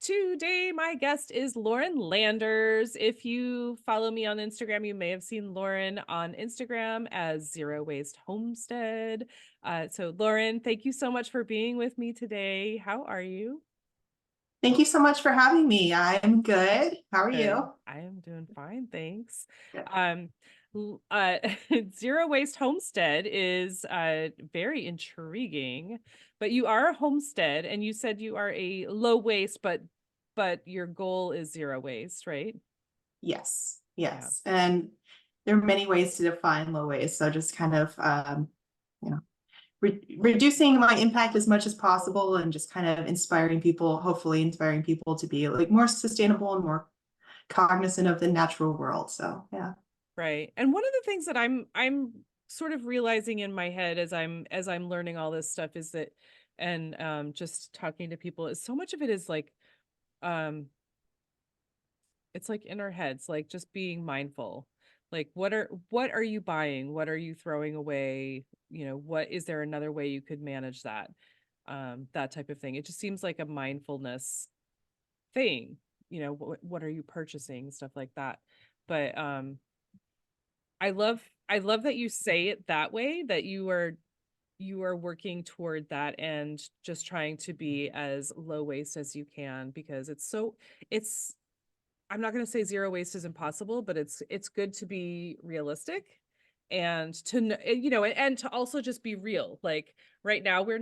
Today, my guest is Lauren Landers. If you follow me on Instagram, you may have seen Lauren on Instagram as Zero Waste Homestead. So Lauren, thank you so much for being with me today. How are you? Thank you so much for having me. I'm good. How are Good. you? I am doing fine, thanks. Good. Um, uh, Zero Waste Homestead is very intriguing, but you are a homestead and you said you are a low waste, but your goal is zero waste, right? Yes, Yeah. yes. And there are many ways to define low waste. So just kind of, you know, reducing my impact as much as possible and just kind of inspiring people, hopefully inspiring people to be like more sustainable and more cognizant of the natural world. So yeah. Right. And one of the things that I'm sort of realizing in my head as I'm learning all this stuff is that and just talking to people is so much of it is like um it's like in our heads, like just being mindful. Like what are you buying? What are you throwing away? You know, what is there another way you could manage that? That type of thing. It just seems like a mindfulness thing. You know, what are you purchasing, stuff like that. But I love I love that you say it that way, that you are working toward that and just trying to be as low waste as you can because it's I'm not going to say zero waste is impossible, but it's good to be realistic and and to also just be real. Like right now we're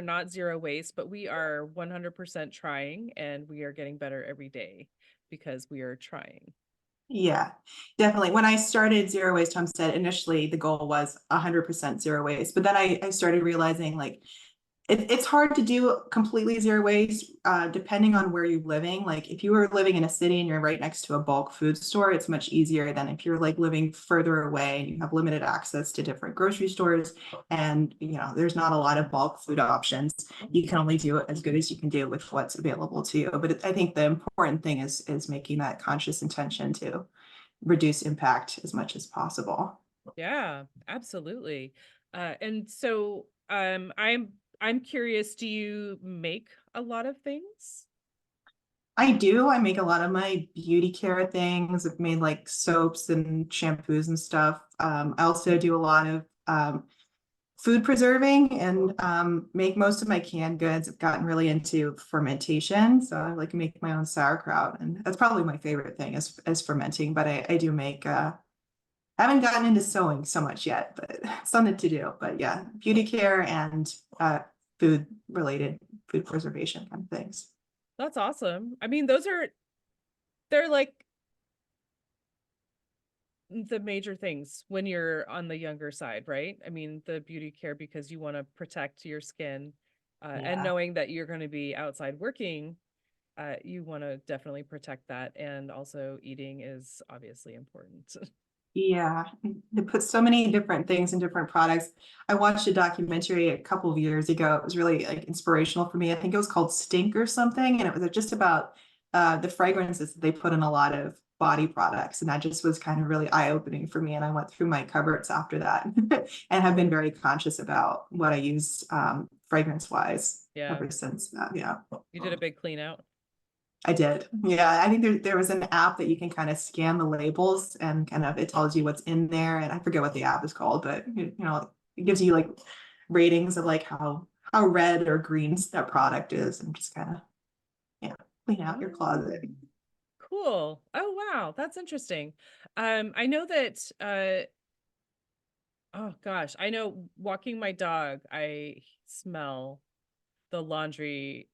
not zero waste, but we are 100% trying and we are getting better every day because we are trying. Yeah, definitely. When I started Zero Waste Homestead, initially the goal was 100% zero waste, but then I started realizing like it's hard to do completely zero waste, depending on where you're living. Like if you were living in a city and you're right next to a bulk food store, it's much easier than if you're like living further away and you have limited access to different grocery stores and there's not a lot of bulk food options. You can only do as good as you can do with what's available to you. But I think the important thing is making that conscious intention to reduce impact as much as possible. Yeah, absolutely. And so I'm curious, do you make a lot of things? I do. I make a lot of my beauty care things. I've made like soaps and shampoos and stuff. I also do a lot of food preserving and make most of my canned goods. I've gotten really into fermentation. So I like make my own sauerkraut. And that's probably my favorite thing is fermenting. But I do make, haven't gotten into sewing so much yet, but something to do. But yeah, beauty care and food related, food preservation kind of things. That's awesome. I mean, they're like the major things when you're on the younger side, right? I mean, the beauty care because you want to protect your skin, and Yeah. knowing that you're going to be outside working, you want to definitely protect that. And also eating is obviously important. Yeah, they put so many different things in different products. I watched a documentary a couple of years ago. It was really like inspirational for me. I think it was called Stink or something, and it was just about the fragrances that they put in a lot of body products, and that just was kind of really eye-opening for me. And I went through my cupboards after that, and have been very conscious about what I use fragrance-wise Yeah, ever since that. Yeah. you did a big clean out. I did. Yeah, I think there was an app that you can kind of scan the labels and kind of it tells you what's in there. And I forget what the app is called, but it gives you like ratings of like how red or green that product is and just kind of yeah, clean out your closet. Oh, cool. Oh, wow. That's interesting. I know that oh gosh, I know walking my dog, I smell the laundry,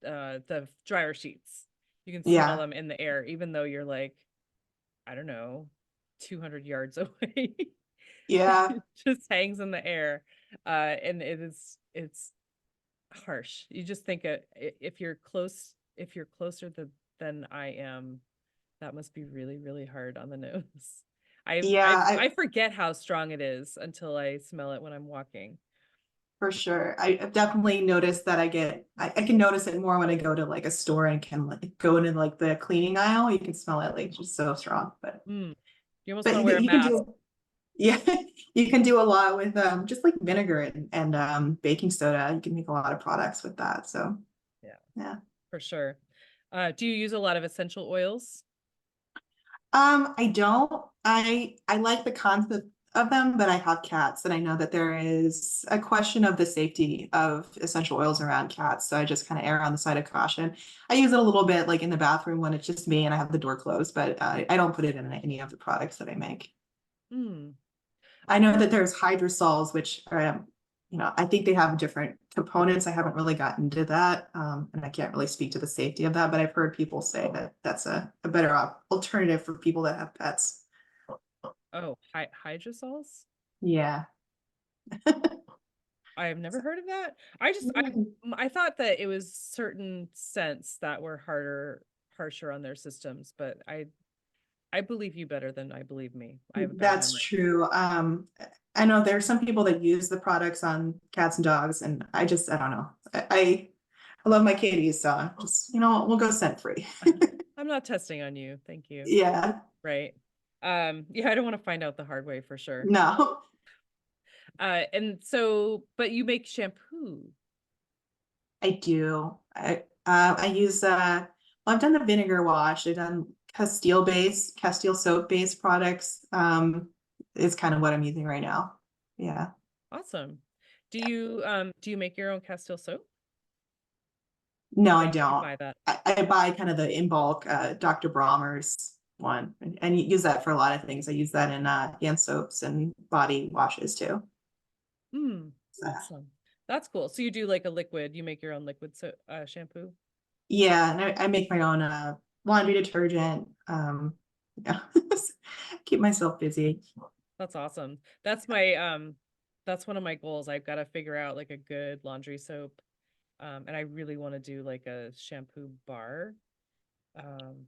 the dryer sheets. You can smell Yeah. them in the air, even though you're like, I don't know, 200 yards away. Yeah, It just hangs in the air. And it's harsh. You just think if you're if you're closer than I am, that must be really, really hard on the nose. yeah, I forget how strong it is until I smell it when I'm walking. for sure. I've definitely noticed that I can notice it more when I go to like a store and can like go into like the cleaning aisle. You can smell it like just so strong. Mm. You almost But want to wear a you can mask. do yeah, you can do a lot with just like vinegar and baking soda. You can make a lot of products with that. So Yeah, yeah. for sure. Do you use a lot of essential oils? I don't. I like the concept of them, but I have cats, and I know that there is a question of the safety of essential oils around cats. So I just kind of err on the side of caution. I use it a little bit like in the bathroom when it's just me and I have the door closed, but I don't put it in any of the products that I make. Hmm. I know that there's hydrosols, which are, I think they have different components. I haven't really gotten into that, and I can't really speak to the safety of that, but I've heard people say that that's a better alternative for people that have pets. Oh, hydrosols? Yeah. I have never heard of that. I thought that it was certain scents that were harsher on their systems, but I believe you better than I believe me. I have a bad That's memory. true. I know there are some people that use the products on cats and dogs, and I don't know. I love my kitties, so just, we'll go scent free. I'm not testing on you. Thank you. Yeah. Right. Yeah, I don't want to find out the hard way for sure. No. And so, but you make shampoo. I do. I use well, I've done the vinegar wash. I've done Castile soap based products. Is kind of what I'm using right now. Yeah. Awesome. Do you make your own Castile soap? No, Or I you don't. buy that? I buy kind of the in bulk 𝗏𝗏𝗏's one, and use that for a lot of things. I use that in hand soaps and body washes too. Hmm. So, Awesome. That's cool. So you do like a liquid, you make your own liquid shampoo? yeah, and I make my own laundry detergent. Yeah. Keep myself busy. That's awesome. That's one of my goals. I've got to figure out like a good laundry soap. And I really want to do like a shampoo bar. Um,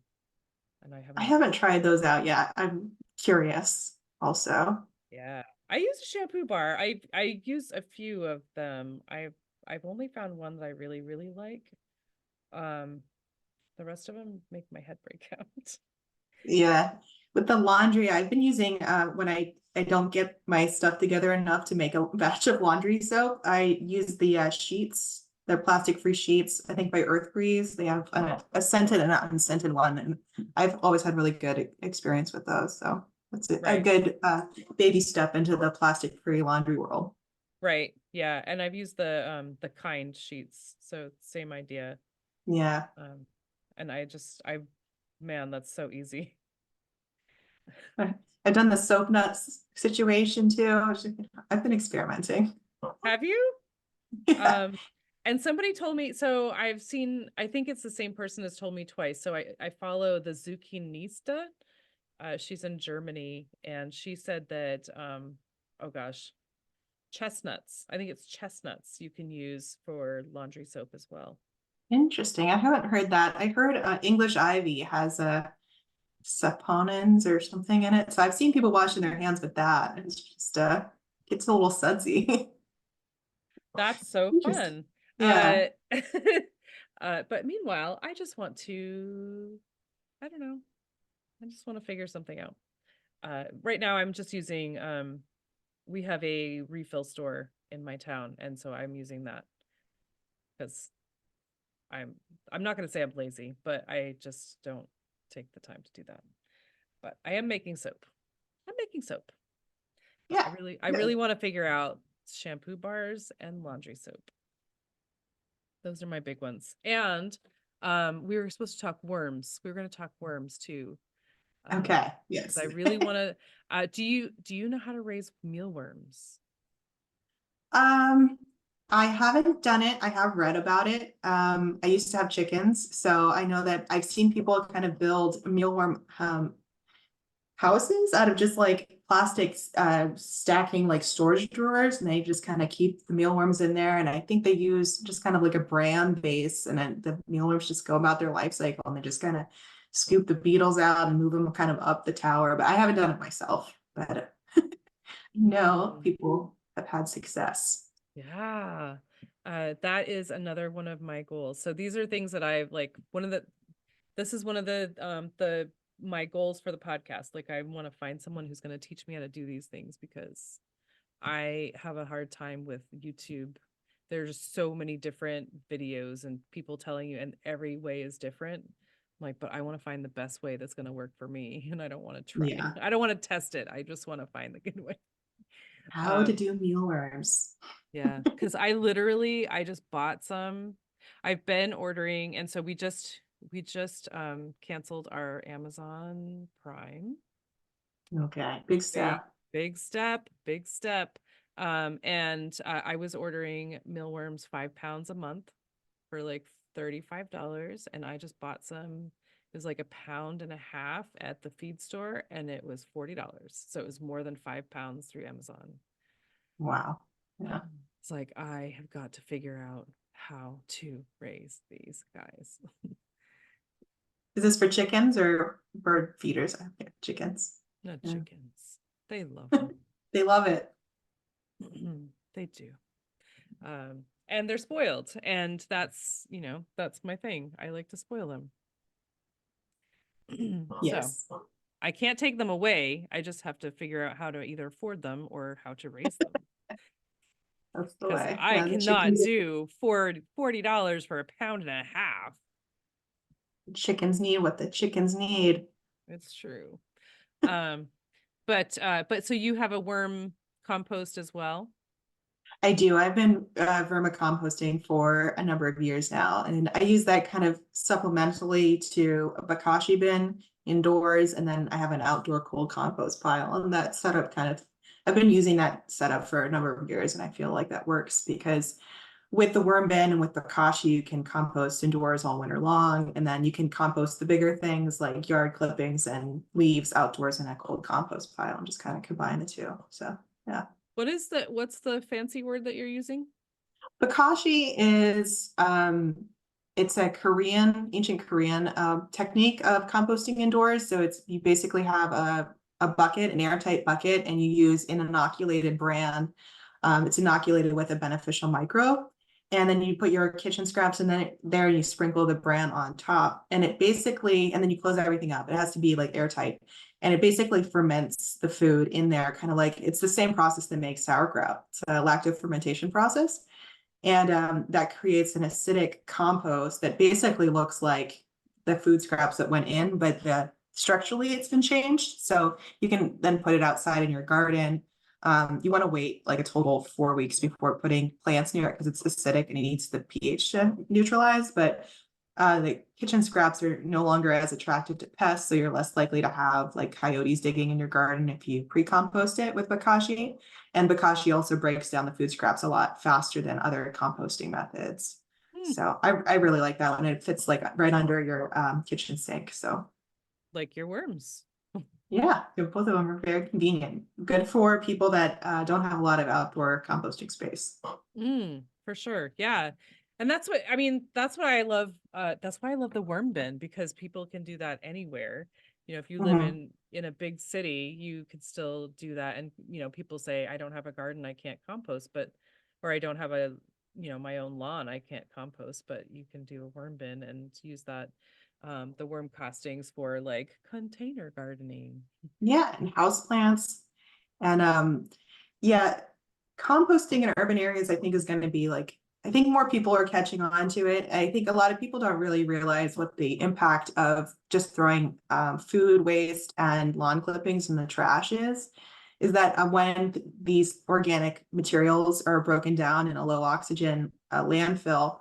and I I haven't, haven't tried those out yet. I'm curious also. yeah. I use a shampoo bar. I use a few of them. I've only found one that I really, really like. Um, the rest of them make my head break out. Yeah. With the laundry, I've been using when I don't get my stuff together enough to make a batch of laundry soap, I use the sheets. They're plastic free sheets, I think by Earth Breeze. They have a scented and an unscented one, and I've always had really good experience with those. So it's a Right. good baby step into the plastic free laundry world. Right. Yeah. And I've used the kind sheets. So same idea. Yeah. Um, and man, that's so easy. I've done the soap nuts situation too. I've been experimenting. Have you? Yeah. Um, and somebody told me, so I think it's the same person has told me twice. So I follow the 𝗔𝗍𝗄𝘁. She's in Germany and she said that, oh gosh, chestnuts. I think it's chestnuts you can use for laundry soap as well. Interesting. I haven't heard that. I heard English ivy has a saponins or something in it. So I've seen people washing their hands with that. It's just it's a little sudsy. That's so Interesting. fun. Yeah. But meanwhile, I just want to, I don't know, I just want to figure something out. Right now I'm just using, we have a refill store in my town, and so I'm using that because I'm I'm not going to say I'm lazy, but I just don't take the time to do that. But I am making soap. I'm making soap. But Yeah. I Good. really want to figure out shampoo bars and laundry soap. Those are my big ones. And we were supposed to talk worms. We were going to talk worms too. Okay. Because Yes. I really want to do you know how to raise mealworms? Um, I haven't done it. I have read about it. I used to have chickens, so I know that I've seen people kind of build mealworm houses out of just like plastics stacking like storage drawers, and they just kind of keep the mealworms in there. And I think they use just kind of like a bran base, and then the mealworms just go about their life cycle, and they just kind of scoop the beetles out and move them kind of up the tower. But I haven't done it myself, but no, Mm. people have had success. Yeah. That is another one of my goals. So these are things that I've like this is one of the my goals for the podcast. Like I want to find someone who's going to teach me how to do these things because I have a hard time with YouTube there's so many different videos and people telling you, and every way is different. I'm like, but I want to find the best way that's going to work for me, and I don't want to try. Yeah. I don't want to test it. I just want to find the good way. How to do mealworms. Yeah, because I just bought some. I've been ordering, and so we just canceled our Amazon Prime. Okay, big Big, step. big step, big step. And I was ordering mealworms 5 pounds a month for like $35, and I just bought some. It was like 1.5 pounds at the feed store, and it was $40. So it was more than 5 pounds through Amazon. Wow. Yeah. It's like, I have got to figure out how to raise these guys. Is this for chickens or bird feeders? Chickens. Not Yeah. chickens. They love them. They love it. They do. And they're spoiled. And that's my thing. I like to spoil them. Yes. So I can't take them away. I just have to figure out how to either afford them or how to raise them. That's the Because way. I Yeah, the cannot chickens, do $40 for 1.5 pounds. chickens need what the chickens need. It's true. But so you have a worm compost as well? I do. I've been vermicomposting for a number of years now, and I use that kind of supplementally to a 𝗏𝗏𝗂𝐴𝐵𝐺𝑖 bin indoors, and then I have an outdoor cold compost pile. And that setup I've been using that setup for a number of years, and I feel like that works because with the worm bin and with the 𝗏𝗏𝗂𝐵𝐺𝑖, you can compost indoors all winter long, and then you can compost the bigger things like yard clippings and leaves outdoors in a cold compost pile, and just kind of combine the two. So yeah. What's the fancy word that you're using? 𝗏𝗏𝗂𝐵𝐺𝑖 is it's a ancient Korean technique of composting indoors. So you basically have a bucket, an airtight bucket, and you use an inoculated bran. It's inoculated with a beneficial microbe. And then you put your kitchen scraps in there, and you sprinkle the bran on top. And and then you close everything up. It has to be like airtight. And it basically ferments the food in there, kind of like it's the same process that makes sauerkraut. It's a lactic fermentation process. And that creates an acidic compost that basically looks like the food scraps that went in, but structurally it's been changed. So you can then put it outside in your garden. You want to wait like a total of 4 weeks before putting plants near it because it's acidic and it needs the pH to neutralize. But the kitchen scraps are no longer as attractive to pests, so you're less likely to have like coyotes digging in your garden if you pre-compost it with 𝗏𝗏𝗂𝐵𝐺𝑖. And 𝗏𝗏𝗂𝐵𝐺𝑖 also breaks down the food scraps a lot faster than other composting methods. So I really like that one. It fits like right under your kitchen sink. So Like your worms. yeah, both of them are very convenient. Good for people that don't have a lot of outdoor composting space. For sure. Yeah. And that's what I love. That's why I love the worm bin, because people can do that anywhere. If you live in a big city, you could still do that. And people say, I don't have a garden, I can't compost, or I don't have my own lawn, I can't compost, but you can do a worm bin and use that, the worm castings for like container gardening. Yeah, and houseplants. And yeah, composting in urban areas, I think, is going to be like, I think more people are catching on to it. I think a lot of people don't really realize what the impact of just throwing food waste and lawn clippings in the trash is that when these organic materials are broken down in a low oxygen landfill,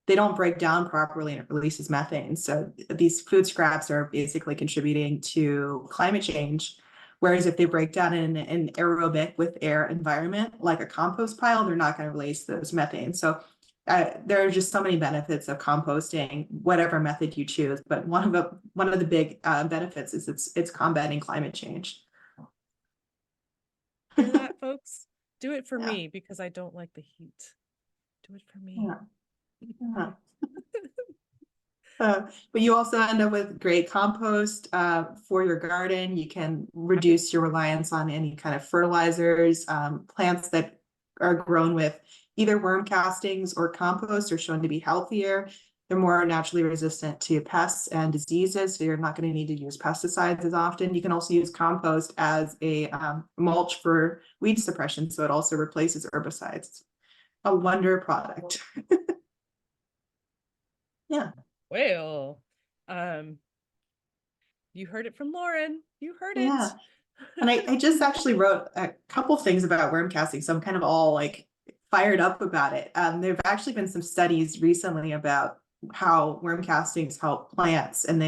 they don't break down properly and it releases methane. So these food scraps are basically contributing to climate change. Whereas if they break down in an aerobic with air environment, like a compost pile, they're not going to release those methane. So there are just so many benefits of composting, whatever method you choose. But one of the big benefits is it's combating climate change. Hear that, folks? Do it for Yeah. me, because I don't like the heat. Do it for me. Yeah. But you also end up with great compost for your garden. You can reduce your reliance on any kind of fertilizers. Plants that are grown with either worm castings or compost are shown to be healthier. They're more naturally resistant to pests and diseases, so you're not going to need to use pesticides as often. You can also use compost as a mulch for weed suppression, so it also replaces herbicides. a wonder product. Yeah. Well, you heard it from Lauren. You heard Yeah. it. And I just actually wrote a couple things about worm casting, so I'm kind of all like fired up about it. There've actually been some studies recently about how worm castings help plants, and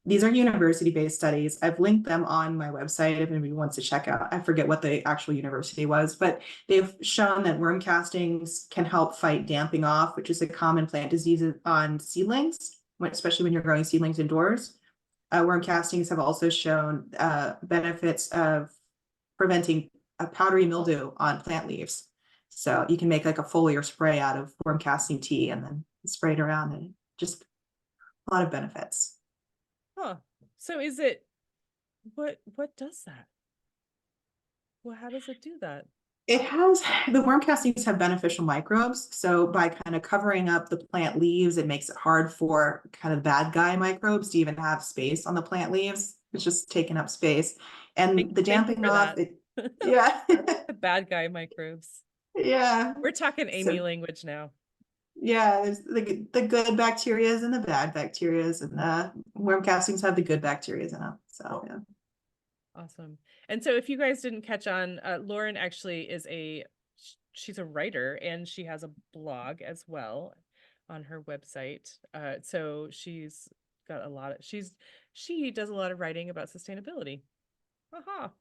these are university-based studies. I've linked them on my website if anybody wants to check out. I forget what the actual university was, but they've shown that worm castings can help fight damping off, which is a common plant disease on seedlings, especially when you're growing seedlings indoors. Worm castings have also shown benefits of preventing a powdery mildew on plant leaves. So you can make like a foliar spray out of worm casting tea and then spray it around, and just a lot of benefits. Huh. So is it, what does that? Well, how does it do that? It has, the worm castings have beneficial microbes. So by kind of covering up the plant leaves, it makes it hard for kind of bad guy microbes to even have space on the plant leaves. It's just taking up space. And the Thank you damping for off, that. yeah. The bad guy microbes. Yeah. We're talking Amy So, language now. yeah, there's the good bacteria and the bad bacteria, and worm castings have the good bacteria in them. So yeah. Awesome. And so if you guys didn't catch on, Lauren actually she's a writer, and she has a blog as well on her website. So she's got she does a lot of writing about sustainability. Aha.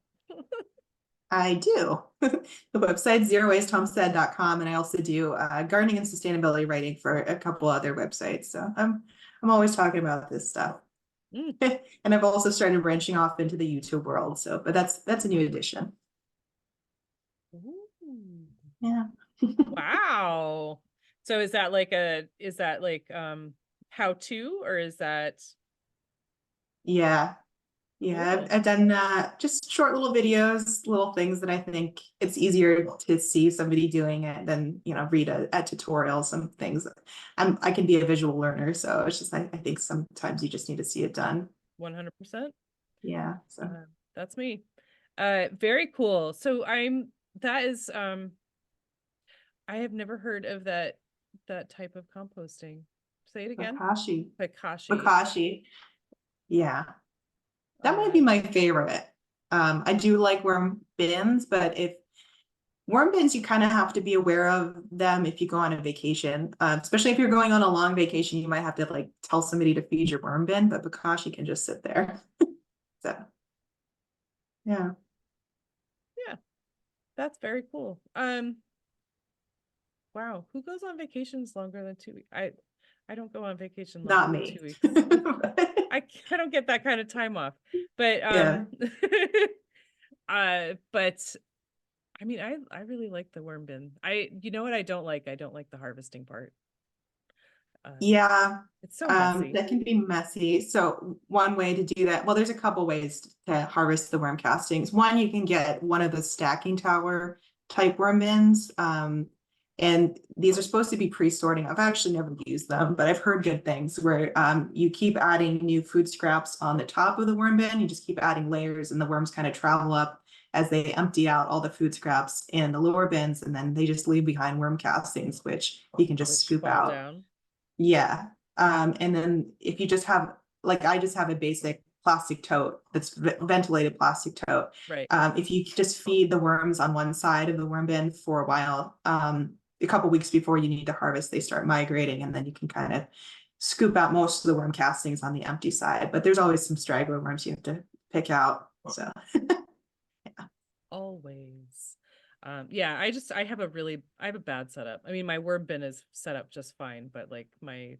I do. The website 𝗤𝗿cie𝘂𝘁𝘂𝗁, and I also do gardening and sustainability writing for a couple other websites. So I'm always talking about this stuff. Mm. And I've also started branching off into the YouTube world. So, but that's a new addition. Ooh. Yeah. Wow. So is that like how to, or is that Yeah. Yeah, cool? I've done just short little videos, little things that I think it's easier to see somebody doing it than, read a tutorial, some things. I can be a visual learner, so it's just, I think sometimes you just need to see it done. 100%. Yeah, so That's me. Very cool. So that is, I have never heard of that type of composting. Say it again. 𝗏𝗏𝗄𝐻. Bokashi. 𝗏𝗏𝗄𝐻. Yeah, that might be Uh, my favorite. I do like worm bins, but if worm bins, you kind of have to be aware of them if you go on a vacation, especially if you're going on a long vacation. You might have to like tell somebody to feed your worm bin, but 𝗏𝗏𝗄𝐻 can just sit there. So yeah. yeah, that's very cool. Wow, who goes on vacations longer than 2 weeks? I don't go on vacation longer Not than me. 2 weeks. I don't get that kind of time off. But Yeah. but I mean, I really like the worm bin. You know what I don't like? I don't like the harvesting part. Yeah, It's so messy. that can be messy. So one way to do that, well, there's a couple ways to harvest the worm castings. One, you can get one of the stacking tower type worm bins. And these are supposed to be pre-sorting. I've actually never used them, but I've heard good things where you keep adding new food scraps on the top of the worm bin. You just keep adding layers, and the worms kind of travel up as they empty out all the food scraps in the lower bins, and then they just leave behind worm castings, which you can just scoop Fall out. down. Yeah. And then if you just have, like, I just have a basic plastic tote that's ventilated plastic tote. Right. If you just feed the worms on one side of the worm bin for a while, a couple weeks before you need to harvest, they start migrating, and then you can kind of scoop out most of the worm castings on the empty side. But there's always some straggler worms you have to pick out. So Always. Yeah, I have a bad setup. I mean, my worm bin is set up just fine, but like my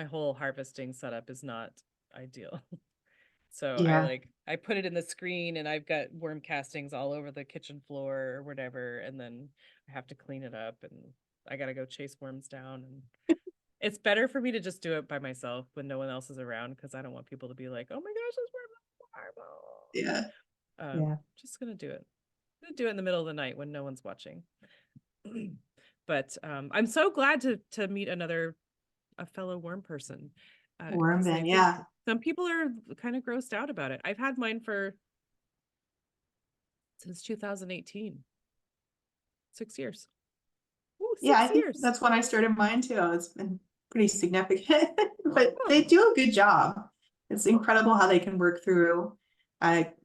whole harvesting setup is not ideal. So yeah. I put it in the screen, and I've got worm castings all over the kitchen floor or whatever, and then I have to clean it up, and I gotta go chase worms down. And it's better for me to just do it by myself when no one else is around, because I don't want people to be like, "Oh my gosh, this worm is horrible." Yeah. Yeah. Just gonna do it. I'm gonna do it in the middle of the night when no one's watching. But I'm so glad to meet a fellow worm person. Worm 'Cause I bin. think Yeah. some people are kind of grossed out about it. I've had mine since 2018. 6 years. Ooh, Yeah, I 6 think years. that's when I started mine too. It's been pretty significant, but Huh. they do a good job. It's incredible how they can work through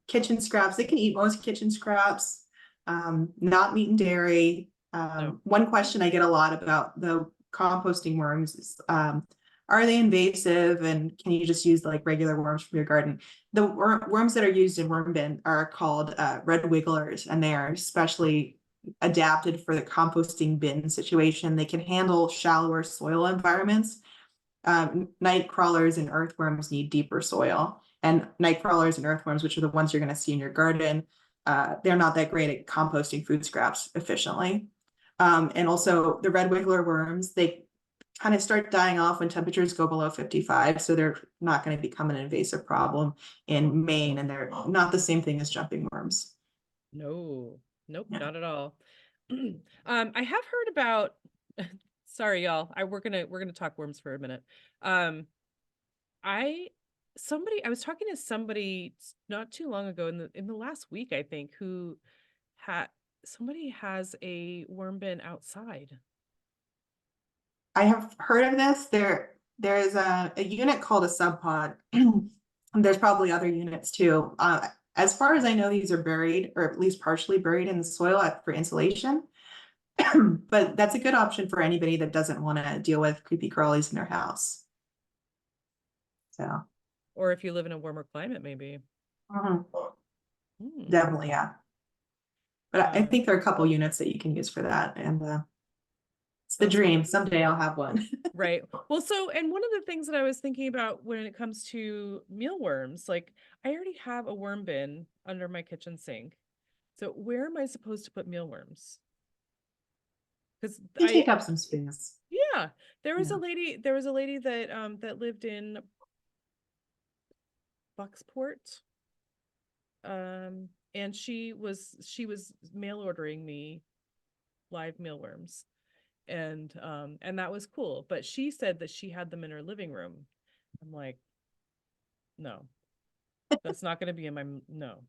kitchen scraps. They can eat most kitchen scraps, not meat and dairy. No. One question I get a lot about the composting worms is, are they invasive and can you just use like regular worms from your garden? The worms that are used in worm bin are called red wigglers, and they are especially adapted for the composting bin situation. They can handle shallower soil environments. Night crawlers and earthworms need deeper soil, and night crawlers and earthworms, which are the ones you're going to see in your garden, they're not that great at composting food scraps efficiently. And also the red wiggler worms, they kind of start dying off when temperatures go below 55, so they're not going to become an invasive problem in Maine, and they're not the same thing as jumping worms. No. Nope, Yeah. not at all. I have heard about sorry, y'all. We're gonna talk worms for a minute. I I was talking to somebody not too long ago in the last week, I think, who had somebody has a worm bin outside. I have heard of this. There is a unit called a sub pod. There's probably other units too. As far as I know, these are buried or at least partially buried in the soil for insulation. But that's a good option for anybody that doesn't want to deal with creepy crawlies in their house. So Or if you live in a warmer climate, maybe. mhm, Hmm. definitely, yeah. But I Um, think there are a couple units that you can use for that, and it's the that's dream. cool. Someday I'll have one. Right. Well, so, and one of the things that I was thinking about when it comes to mealworms, like I already have a worm bin under my kitchen sink. So where am I supposed to put mealworms? Because They take up some space. yeah, Yeah. there was a lady that that lived in Bucksport. And she was mail ordering me live mealworms. And that was cool. But she said that she had them in her living room. I'm like, no, that's not gonna be in my no.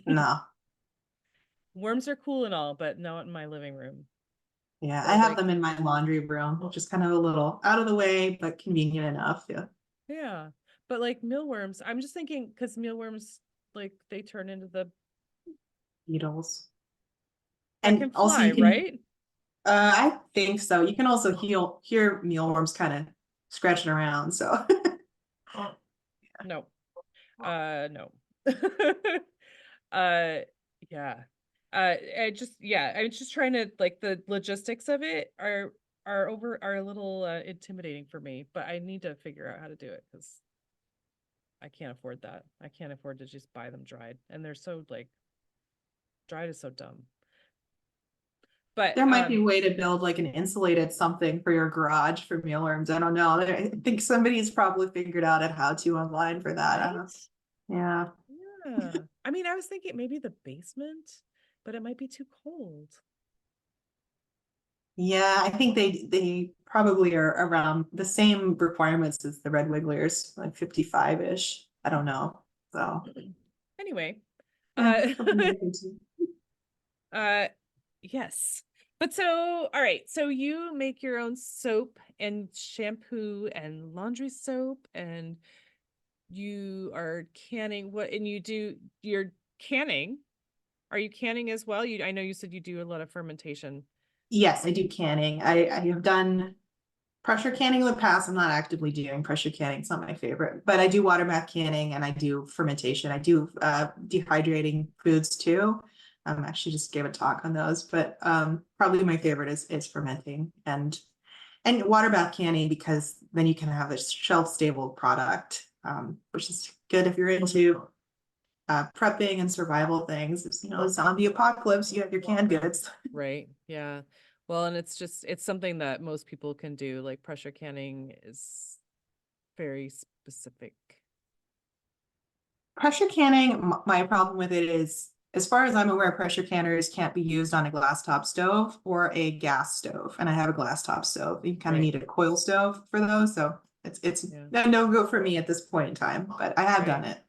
No. Worms are cool and all, but not in my living room. Yeah, I So have like, them in my laundry room, which is kind of a little out of the way, but convenient enough. Yeah. yeah. But like mealworms, I'm just thinking because mealworms, like they turn into the Beetles. that And can also fly, you can, right? I think so. You can also hear mealworms kind of scratching around. So No. No. uh yeah. I'm just trying to like the logistics of it are a little intimidating for me, but I need to figure out how to do it because I can't afford that. I can't afford to just buy them dried. And they're so like dried is so dumb. But there might be a way to build like an insulated something for your garage for mealworms. I don't know. I think somebody's probably figured out how to online for that. I don't know. right? Yeah. Yeah. I mean, I was thinking maybe the basement, but it might be too cold. Yeah, I think they probably are around the same requirements as the red wigglers, like 55-ish. I don't know. So Anyway, yeah, uh something to look into. uh yes. But so, all right, so you make your own soap and shampoo and laundry soap, and you are canning what, and you're canning. Are you canning as well? I know you said you do a lot of fermentation. Yes, I do canning. I have done pressure canning in the past. I'm not actively doing pressure canning. It's not my favorite, but I do water bath canning and I do fermentation. I do dehydrating foods too. Actually just gave a talk on those, but probably my favorite is fermenting and water bath canning, because then you can have a shelf stable product, which is good if you're into prepping and survival things. It's, zombie apocalypse, you have your canned goods. Right. Yeah. Well, and it's something that most people can do. Like pressure canning is very specific. Pressure canning, my problem with it is, as far as I'm aware, pressure canners can't be used on a glass top stove or a gas stove. And I have a glass top stove. You kind of Right. need a coil stove for those. So it's Yeah. a no go for me at this point in time, but I have done Right. it.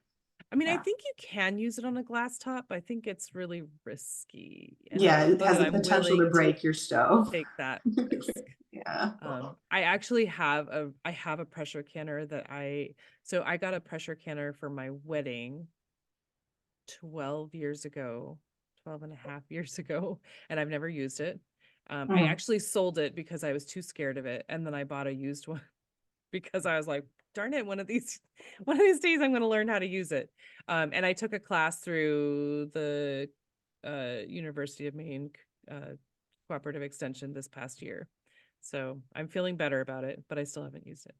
I mean, I Yeah. think you can use it on a glass top. I think it's really risky. And I Yeah, don't it know has that the I'm potential to willing to break your stove. take that risk. Yeah. I actually have a pressure canner that so I got a pressure canner for my wedding 12 years ago, 12 and a half years ago, and I've never used it. I Mhm. actually sold it because I was too scared of it. And then I bought a used one because I was like, darn it, one of these days I'm going to learn how to use it. And I took a class through the University of Maine cooperative extension this past year. So I'm feeling better about it, but I still haven't used it.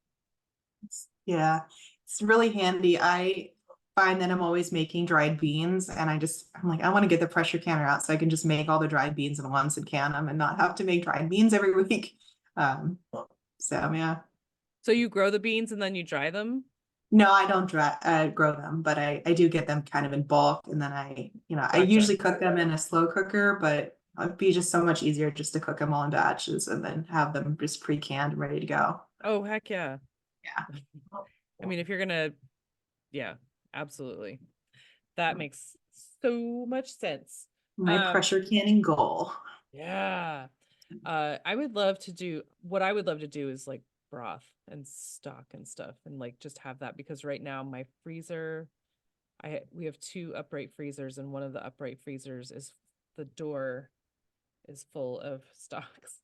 Yeah, it's really handy. I find that I'm always making dried beans and I'm like, I want to get the pressure canner out so I can just make all the dried beans at once and can them and not have to make dried beans every week. Um, so yeah. So you grow the beans and then you dry them? No, I don't grow them, but I do get them kind of in bulk and then I Gotcha. usually cook them in a slow cooker, but it'd be just so much easier just to cook them all in batches and then have them just pre-canned and ready to go. Oh, heck yeah. Yeah. I mean, if you're gonna, yeah, absolutely. That makes so much sense. My Um, pressure canning goal. yeah. I would love to do what I would love to do is like broth and stock and stuff and like just have that because right now my freezer, we have two upright freezers and one of the upright freezers is the door is full of stocks.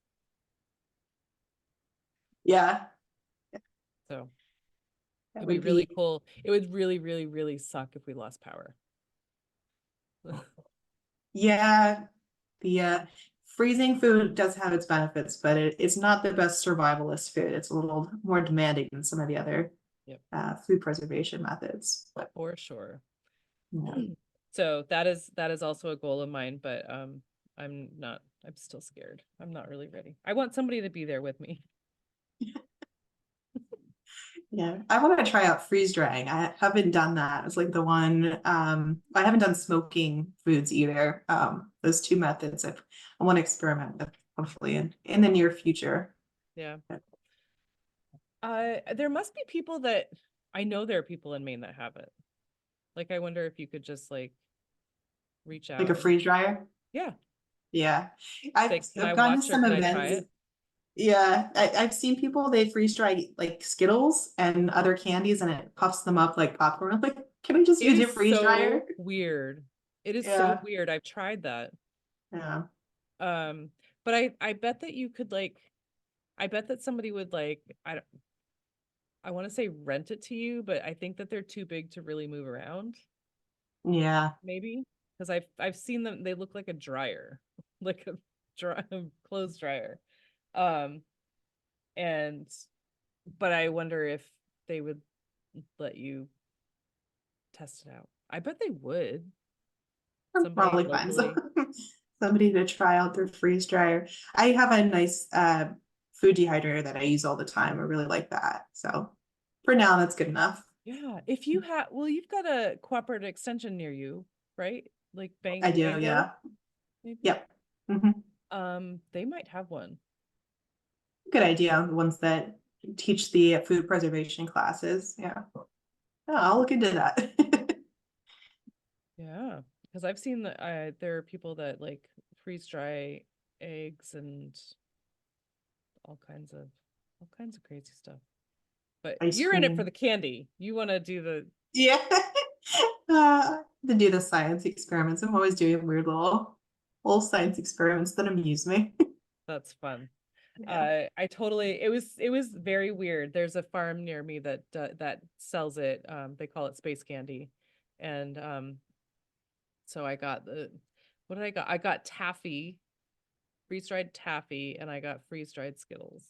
Yeah, So that it'd be would really be. cool. It would really, really, really suck if we lost power. Yeah, the freezing food does have its benefits, but it's not the best survivalist food. It's a little more demanding than some of the other Yep, food preservation methods. But for sure. yeah. So that is also a goal of mine, but I'm still scared. I'm not really ready. I want somebody to be there with me. Yeah, I want to try out freeze drying. I haven't done that. It's like the one I haven't done smoking foods either. Those two methods I want to experiment with hopefully in the near future. Yeah. There must be people that I know there are people in Maine that have it. Like I wonder if you could just like reach Like a out and freeze dryer. yeah, Yeah. I've say, can I I've gone to watch or some can I try events. it? Yeah, I've seen people they freeze dry like Skittles and other candies and it puffs them up like popcorn. I'm like, can we just It use your is freeze dryer? so weird. It is so Yeah, weird. I've tried that. yeah, Um, but I bet that you could like I bet that somebody would like I want to say rent it to you, but I think that they're too big to really move around, yeah. maybe. Because I've seen them, they look like a dryer, like a dry clothes dryer. Um, and but I wonder if they would let you test it out. I bet they would. I'll Somebody probably find locally. somebody to try out their freeze dryer. I have a nice food dehydrator that I use all the time. I really like that. So for now, that's good enough. Yeah, if you have, well, you've got a cooperative extension near you, right? Like I do, Bangor, yeah. maybe. Yep. Hmm. They might have one. Good idea. The ones that teach the food preservation classes. Yeah. Oh, I'll look into that. Yeah, because I've seen that there are people that like freeze dry eggs and all kinds of crazy stuff. But Ice you're in it for the cream. candy. You want to do the Yeah. To do the science experiments. I'm always doing weird little science experiments that amuse me. that's fun. Yeah. I totally it was very weird. There's a farm near me that that sells it. They call it space candy. And so I got the what did I got? I got taffy, freeze-dried taffy, and I got freeze-dried Skittles.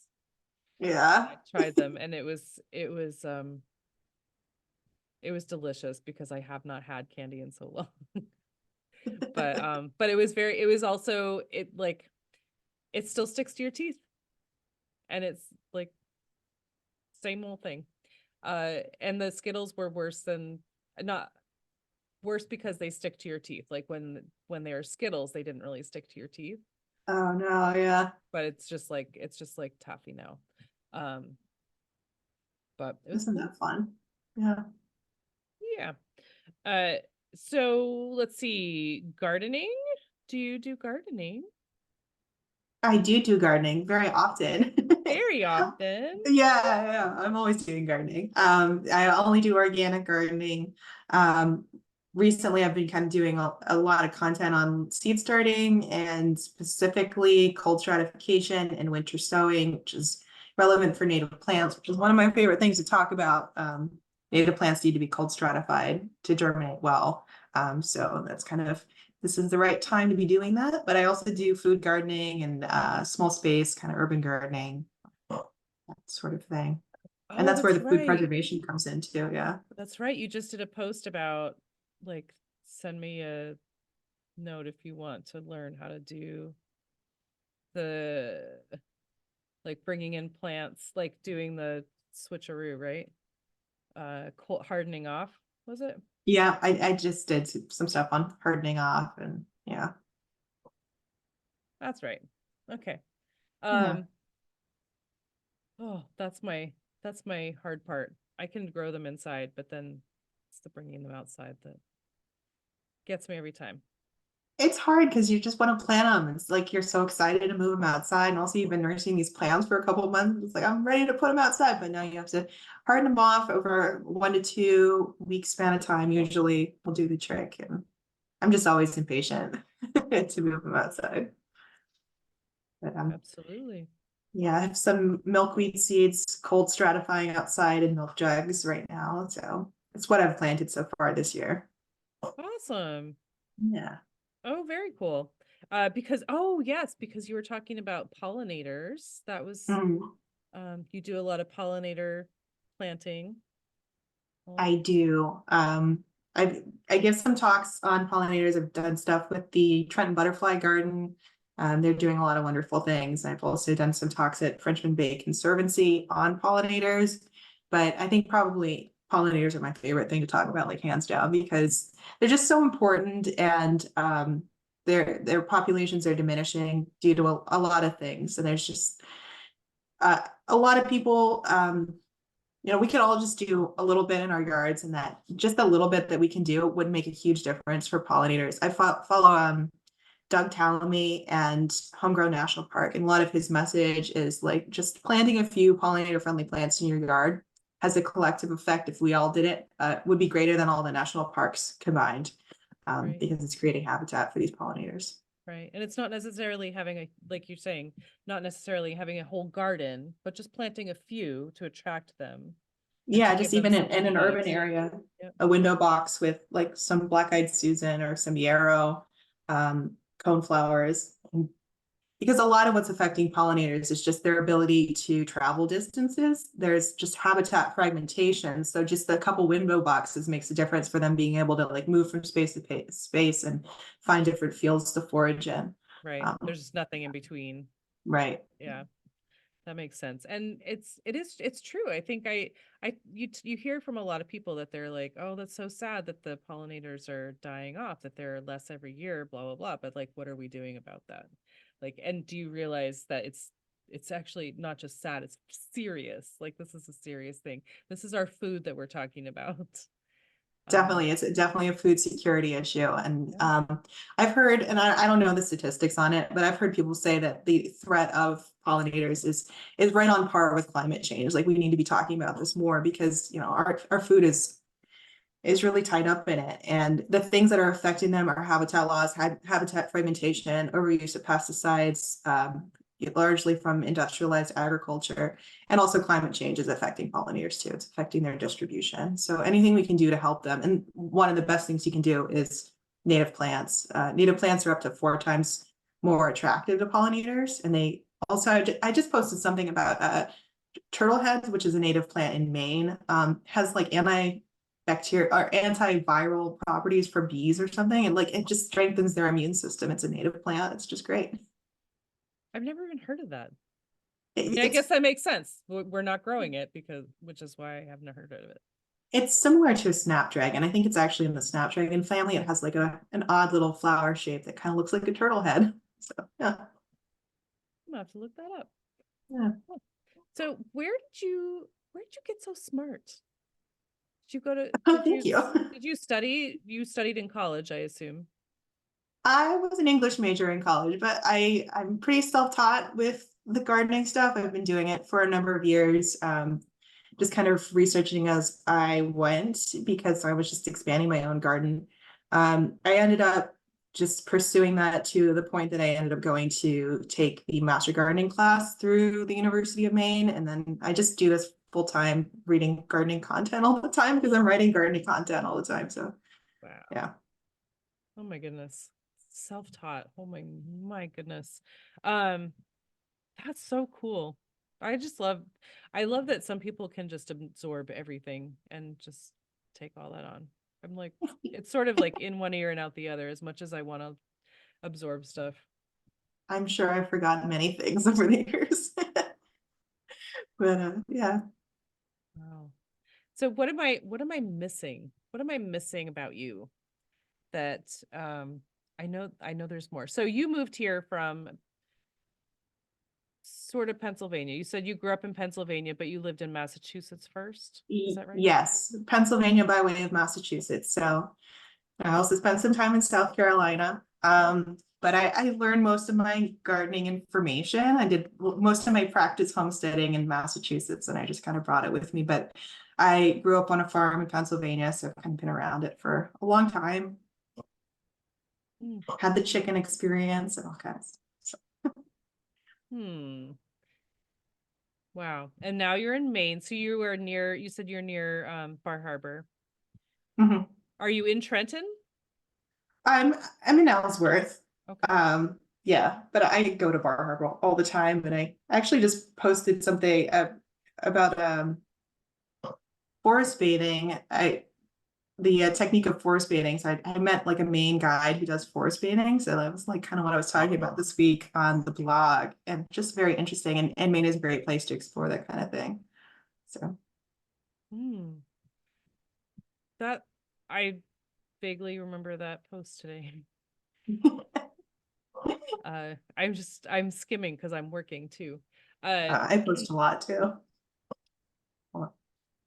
Yeah. I tried them and it was delicious because I have not had candy in so long. But it was also it like it still sticks to your teeth and it's like same old thing. And the Skittles were worse than not worse because they stick to your teeth. Like when they are Skittles, they didn't really stick to your teeth, Oh no, yeah. but it's just like taffy now. Um, but it was Isn't cool. that fun? Yeah. Yeah. Uh, so let's see, gardening. Do you do gardening? I do gardening very often. Very often. Yeah, I'm always doing gardening. I only do organic gardening. Um, Recently I've been kind of doing a lot of content on seed starting and specifically cold stratification and winter sowing, which is relevant for native plants, which is one of my favorite things to talk about. Native plants need to be cold stratified to germinate well. So that's kind of, this is the right time to be doing that. But I also do food gardening and small space kind of urban gardening, that sort of thing. And Oh, that's where that's the food right. preservation comes in too. Yeah. That's right. You just did a post about like send me a note if you want to learn how to do the like bringing in plants, like doing the switcheroo, right? Cold hardening off, was it? Yeah, I just did some stuff on hardening off and yeah. That's right. Okay. Yeah. Um, oh, that's my hard part. I can grow them inside, but then it's the bringing them outside that gets me every time. It's hard because you just want to plant them. It's like you're so excited to move them outside. And also you've been nursing these plants for a couple of months. It's like I'm ready to put them outside, but now you have to harden them off over 1 to 2 week span of time. Usually will do the trick. And I'm just always impatient to move them outside. But Absolutely. yeah, I have some milkweed seeds cold stratifying outside in milk jugs right now. So it's what I've planted so far this year. Awesome. Yeah. Oh, very cool. Because oh yes, because you were talking about pollinators. That was Mm, you do a lot of pollinator planting. Oh, I do. I give some talks on pollinators. I've done stuff with the Trenton Butterfly Garden. They're doing a lot of wonderful things. I've also done some talks at Frenchman Bay Conservancy on pollinators. But I think probably pollinators are my favorite thing to talk about, like hands down, because they're just so important and their populations are diminishing due to a lot of things. And there's just a lot of people we could all just do a little bit in our yards, and that just a little bit that we can do would make a huge difference for pollinators. I follow 𝗙𝗵𝗀𝘀𝘁 and Homegrown National Park, and a lot of his message is like just planting a few pollinator friendly plants in your yard has a collective effect. If we all did it, would be greater than all the national parks combined, right, because it's creating habitat for these pollinators. right. And it's not necessarily having a, like you're saying, not necessarily having a whole garden, but just planting a few to attract them and to Yeah, give just them even something in to an eat. urban area, Yep. a window box with like some black-eyed Susan or some yarrow, coneflowers. Because a lot of what's affecting pollinators is just their ability to travel distances. There's just habitat fragmentation. So just a couple window boxes makes a difference for them being able to like move from space to space and find different fields to forage in. Right. Um, There's just nothing in between. right. Yeah. That makes sense. And it's true. I think you hear from a lot of people that they're like, "Oh, that's so sad that the pollinators are dying off, that there are less every year, blah blah blah." But like, what are we doing about that? Like, and do you realize that it's actually not just sad, it's serious. Like this is a serious thing. This is our food that we're talking about. Definitely, it's definitely a food security issue. And Yeah. I've heard, and I don't know the statistics on it, but I've heard people say that the threat of pollinators is right on par with climate change. Like we need to be talking about this more because our food is really tied up in it. And the things that are affecting them are habitat loss, habitat fragmentation, overuse of pesticides, largely from industrialized agriculture, and also climate change is affecting pollinators too. It's affecting their distribution. So anything we can do to help them, and one of the best things you can do is native plants. Native plants are up to 4 times more attractive to pollinators, and they also, I just posted something about turtleheads, which is a native plant in Maine, has like antibacterial or antiviral properties for bees or something, and like it just strengthens their immune system. It's a native plant. It's just great. I've never even heard of that. I mean, I It's guess that makes sense. We're not growing it because, which is why I haven't heard of it. it's similar to a snapdragon. I think it's actually in the snapdragon family. It has like an odd little flower shape that kind of looks like a turtle head. So yeah, I'm gonna have to look that up. yeah. Huh. So where did you get so smart? Did you go to, Oh, thank you. did you study, you studied in college, I assume? I was an English major in college, but I'm pretty self-taught with the gardening stuff. I've been doing it for a number of years, just kind of researching as I went because I was just expanding my own garden. I ended up just pursuing that to the point that I ended up going to take the master gardening class through the University of Maine, and then I just do this full time, reading gardening content all the time because I'm writing gardening content all the time. So Wow. yeah. Oh my goodness. Self-taught. Oh my goodness. Um, that's so cool. I love that some people can just absorb everything and just take all that on. I'm like, it's sort of like in one ear and out the other as much as I want to absorb stuff. I'm sure I've forgotten many things over the years. But yeah. Wow. So what am I missing? What am I missing about you that I know there's more. So you moved here from sort of Pennsylvania. You said you grew up in Pennsylvania, but you lived in Massachusetts first. Is that right? Yes, Pennsylvania by way of Massachusetts. So I also spent some time in South Carolina. But I learned most of my gardening information. I did most of my practice homesteading in Massachusetts, and I just kind of brought it with me. But I grew up on a farm in Pennsylvania, so I've kind of been around it for a long time. Had the chicken experience and all kinds. So. Hmm. Wow. And now you're in Maine. So you were near, you said you're near Bar Harbor. Mhm. Are you in Trenton? I'm in Ellsworth. Okay. Yeah, but I go to Bar Harbor all the time, and I actually just posted something about forest bathing. I the technique of forest bathing. So I met like a Maine guide who does forest bathing. So that was like kind of what I was talking about this week on the blog, and just very interesting. And Maine is a great place to explore that kind of thing. So Hmm. That I vaguely remember that post today. I'm skimming because I'm working too. I post a lot too.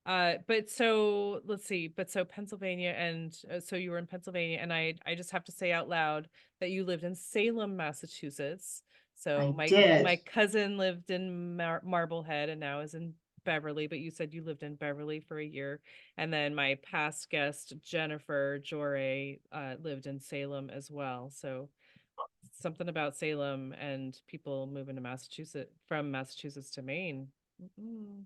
But so let's see. But so Pennsylvania, and so you were in Pennsylvania, and I just have to say out loud that you lived in Salem, Massachusetts. So I did. my cousin lived in Marblehead and now is in Beverly, but you said you lived in Beverly for a year. And then my past guest, Jennifer Joray, lived in Salem as well. So something about Salem and people moving to Massachusetts from Massachusetts to Maine. Mm-mm.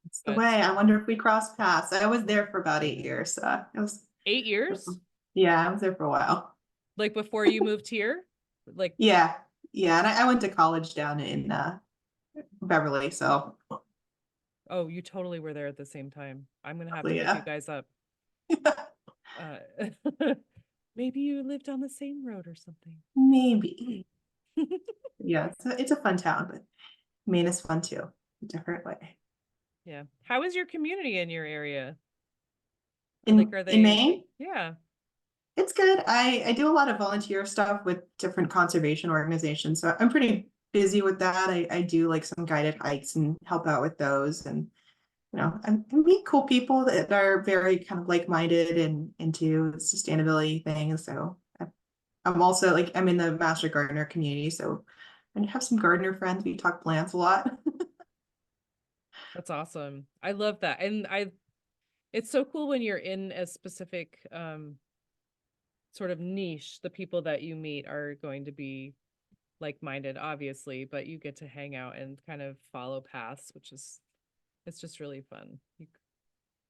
It's the But way. I wonder if we crossed paths. I was there for about 8 years. It was 8 years? yeah, I was there for a while. Like before you moved here? Like, Yeah, yeah, and I went to college down in Beverly, so oh, you totally were there at the same time. I'm gonna have to look you yeah. guys up. Uh, maybe you lived on the same road or something. Maybe. Yeah, it's a fun town, but Maine is fun too, a different way. Yeah. How is your community in your area? Like, are In they, Maine, yeah, it's good. I do a lot of volunteer stuff with different conservation organizations, so I'm pretty busy with that. I do like some guided hikes and help out with those, and I meet cool people that are very kind of like-minded and into sustainability things. So I'm also like I'm in the master gardener community, so I have some gardener friends. We talk plants a lot. that's awesome. I love that. And it's so cool when you're in a specific sort of niche, the people that you meet are going to be like-minded, obviously, but you get to hang out and kind of follow paths, which is it's just really fun.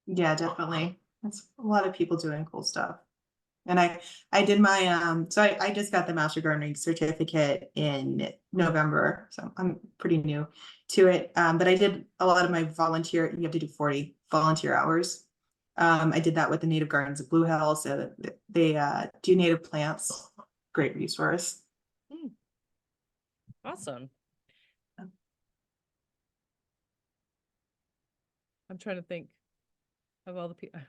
Yeah, definitely. That's a lot of people doing cool stuff. And I did my so I just got the master gardening certificate in November, so I'm pretty new to it. But I did a lot of my volunteer, you have to do 40 volunteer hours. I did that with the Native Gardens of 𝗚𝗿𝗄𝘄, so that they do native plants. Great resource. Hmm, awesome. I'm trying to think of all the people.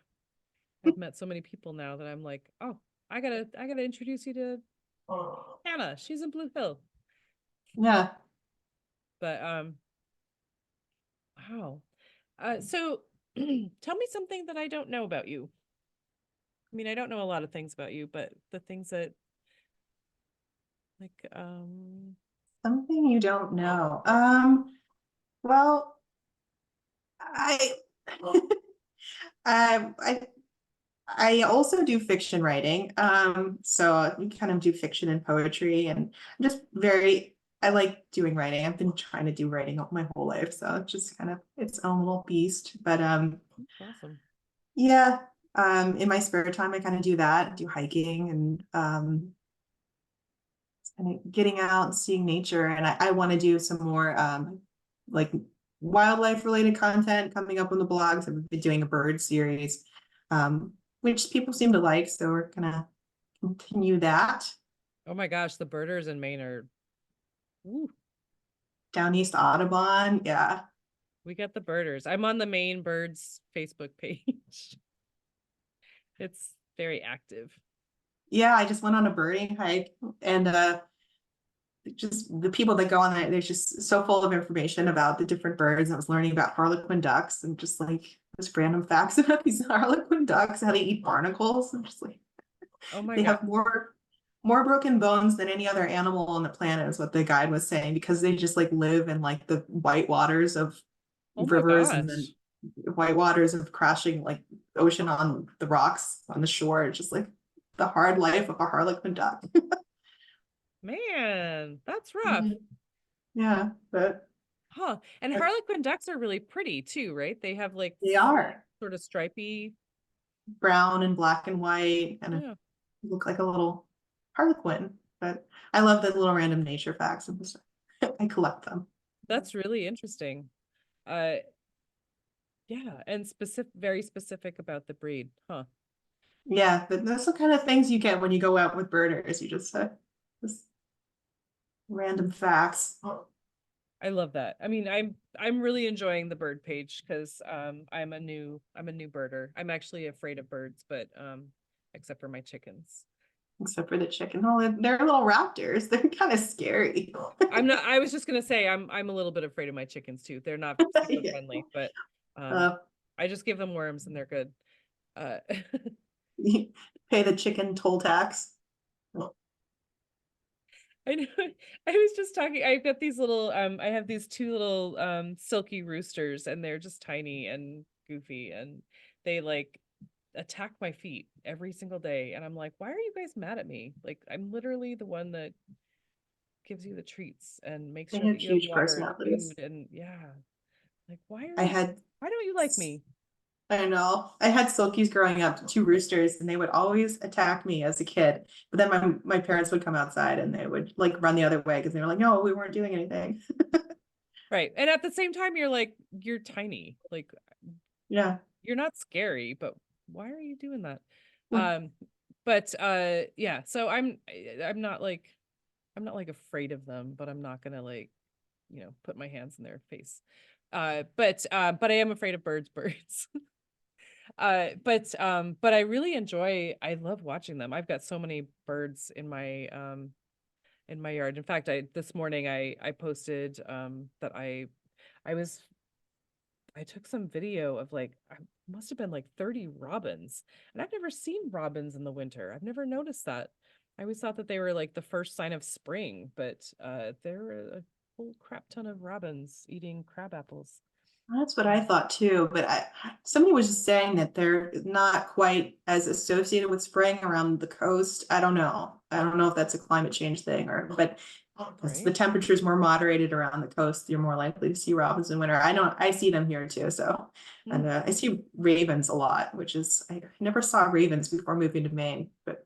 I've met so many people now that I'm like, oh, I gotta introduce you to Hannah. She's in Blue Hill. Yeah. But wow. So Tell me something that I don't know about you. I mean, I don't know a lot of things about you, but the things that like Something you don't know. Well, I I I also do fiction writing. So we kind of do fiction and poetry, and I'm just very, I like doing writing. I've been trying to do writing all my whole life, so it's just kind of its own little beast. But awesome. yeah, in my spare time, I kind of do that, do hiking and getting out and seeing nature. And I want to do some more like wildlife related content coming up on the blogs. I've been doing a bird series, which people seem to like. So we're gonna continue that. Oh my gosh, the birders in Maine are woo. Down East Audubon, yeah. We got the birders. I'm on the Maine Birds Facebook page. It's very active. Yeah, I just went on a birding hike, and just the people that go on there, they're just so full of information about the different birds. I was learning about harlequin ducks and just like just random facts about these harlequin ducks, how they eat barnacles. And just like Oh my they god. have more broken bones than any other animal on the planet, is what the guide was saying, because they just like live in like the white waters of Oh my rivers, and then gosh. white waters of crashing like ocean on the rocks on the shore. It's just like the hard life of a harlequin duck. Man, that's rough. Mhm. Yeah, but Huh. And harlequin ducks are really pretty too, right? They have like they are sort of stripy. brown and black and white, and Yeah, look like a little harlequin. But I love the little random nature facts and stuff. I collect them. that's really interesting. Uh yeah, and very specific about the breed. Huh. Yeah, but that's the kind of things you get when you go out with birders. You just random facts. I love that. I mean, I'm really enjoying the bird page because I'm a new birder. I'm actually afraid of birds, but except for my chickens. Except for the chicken. Oh, they're little raptors. They're kind of scary. I'm not I was just gonna say I'm a little bit afraid of my chickens too. They're not super Yeah. friendly, but um Uh, I just give them worms and they're good. Uh pay the chicken toll tax. I know. I was just talking. I've got these little I have these two little silky roosters and they're just tiny and goofy and they like attack my feet every single day and I'm like, "Why are you guys mad at me? Like I'm literally the one that gives you the treats and makes They sure have that you have huge water and personalities. food and yeah. Like I had why don't you like me?" I know. I had Silkies growing up, two roosters, and they would always attack me as a kid. But then my parents would come outside and they would like run the other way because they were like, no, we weren't doing anything. Right. And at the same time you're like you're tiny. Like Yeah. you're not scary, but why are you doing that? Mm. Um, but yeah, so I'm not like I'm not like afraid of them, but I'm not gonna like, put my hands in their face. But I am afraid of birds. But I love watching them. I've got so many birds in my yard. In fact, I this morning I posted that I was I took some video of like I must have been like 30 robins. And I've never seen robins in the winter. I've never noticed that. I always thought that they were like the first sign of spring, but there were a whole crap ton of robins eating crab apples. That's what I thought too. But somebody was just saying that they're not quite as associated with spring around the coast. I don't know. I don't know if that's a climate change thing, but as the Right? temperature is more moderated around the coast, you're more likely to see robins in winter. I see them here too. So, Hmm. and I see ravens a lot, which is, I never saw ravens before moving to Maine, but